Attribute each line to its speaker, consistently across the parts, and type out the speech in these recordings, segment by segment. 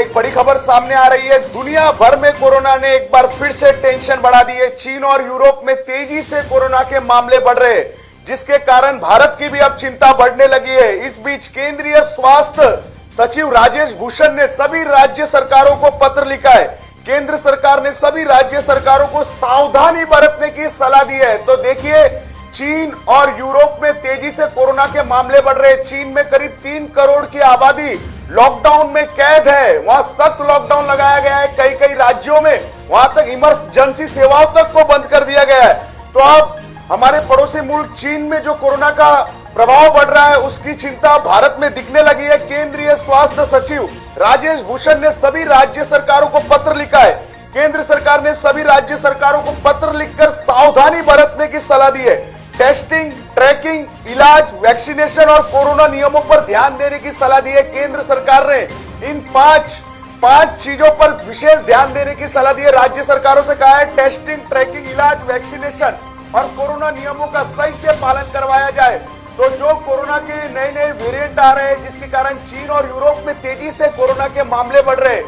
Speaker 1: एक बड़ी खबर सामने आ रही है। दुनिया भर में कोरोना ने एक बार फिर से टेंशन बढ़ा दी है। चीन और यूरोप में तेजी से कोरोना के मामले बढ़ रहे हैं, जिसके कारण भारत की भी अब चिंता बढ़ने लगी है। इस बीच केंद्रीय स्वास्थ्य सचिव राजेश भूषण ने सभी राज्य सरकारों को पत्र लिखा है। केंद्र सरकार ने सभी राज्य सरकारों को सावधानी बरतने की सलाह दी है। तो देखिए, चीन और यूरोप में तेजी से कोरोना के मामले बढ़ रहे हैं। चीन में करीब 3 करोड़ की आबादी लॉकडाउन में कैद है। वहां सख्त लॉकडाउन लगाया गया है। कई कई राज्यों में वहां तक इमरजेंसी सेवाओं तक को बंद कर दिया गया है। तो अब हमारे पड़ोसी मुल्क चीन में जो कोरोना का प्रभाव बढ़ रहा है, उसकी चिंता भारत में दिखने लगी है। केंद्रीय स्वास्थ्य सचिव राजेश भूषण ने सभी राज्य सरकारों को पत्र लिखा है। केंद्र सरकार ने सभी राज्य सरकारों को पत्र लिखकर सावधानी बरतने की सलाह दी है। टेस्टिंग, ट्रैकिंग, इलाज, वैक्सीनेशन और कोरोना नियमों पर ध्यान देने की सलाह दी है। केंद्र सरकार ने इन पांच चीजों पर विशेष ध्यान देने की सलाह दी है। राज्य सरकारों से कहा है टेस्टिंग, ट्रैकिंग, इलाज, वैक्सीनेशन और कोरोना नियमों का सही से पालन करवाया जाए। तो जो कोरोना के नए नए वेरिएंट आ रहे हैं, जिसके कारण चीन और यूरोप में तेजी से कोरोना के मामले बढ़ रहे हैं,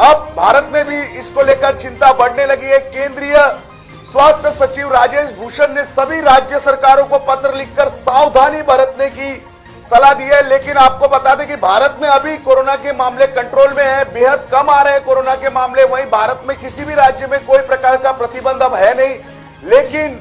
Speaker 1: अब भारत में भी इसको लेकर चिंता बढ़ने लगी है। केंद्रीय स्वास्थ्य सचिव राजेश भूषण ने सभी राज्य सरकारों को पत्र लिखकर सावधानी बरतने की सलाह दी है। लेकिन आपको बता दें कि भारत में अभी कोरोना के मामले कंट्रोल में है, बेहद कम आ रहे हैं कोरोना के मामले। वहीं भारत में किसी भी राज्य में कोई प्रकार का प्रतिबंध अब है नहीं, लेकिन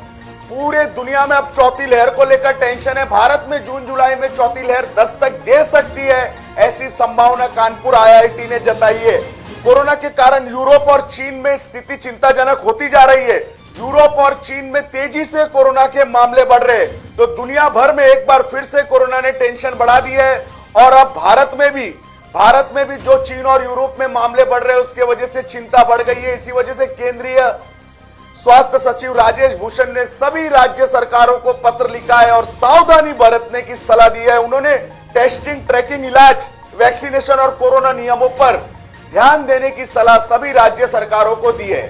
Speaker 1: पूरे दुनिया में अब चौथी लहर को लेकर टेंशन है। भारत में जून जुलाई में चौथी लहर दस्तक दे सकती है, ऐसी संभावना कानपुर आईआईटी ने जताई है। कोरोना के कारण यूरोप और चीन में स्थिति चिंताजनक होती जा रही है। यूरोप और चीन में तेजी से कोरोना के मामले बढ़ रहे हैं। तो दुनिया भर में एक बार फिर से कोरोना ने टेंशन बढ़ा दी है। और अब भारत में भी जो चीन और यूरोप में मामले बढ़ रहे हैं, उसके वजह से चिंता बढ़ गई है। इसी वजह से केंद्रीय स्वास्थ्य सचिव राजेश भूषण ने सभी राज्य सरकारों को पत्र लिखा है और सावधानी बरतने की सलाह दी है। उन्होंने टेस्टिंग, ट्रैकिंग, इलाज, वैक्सीनेशन और कोरोना नियमों पर ध्यान देने की सलाह सभी राज्य सरकारों को दी है।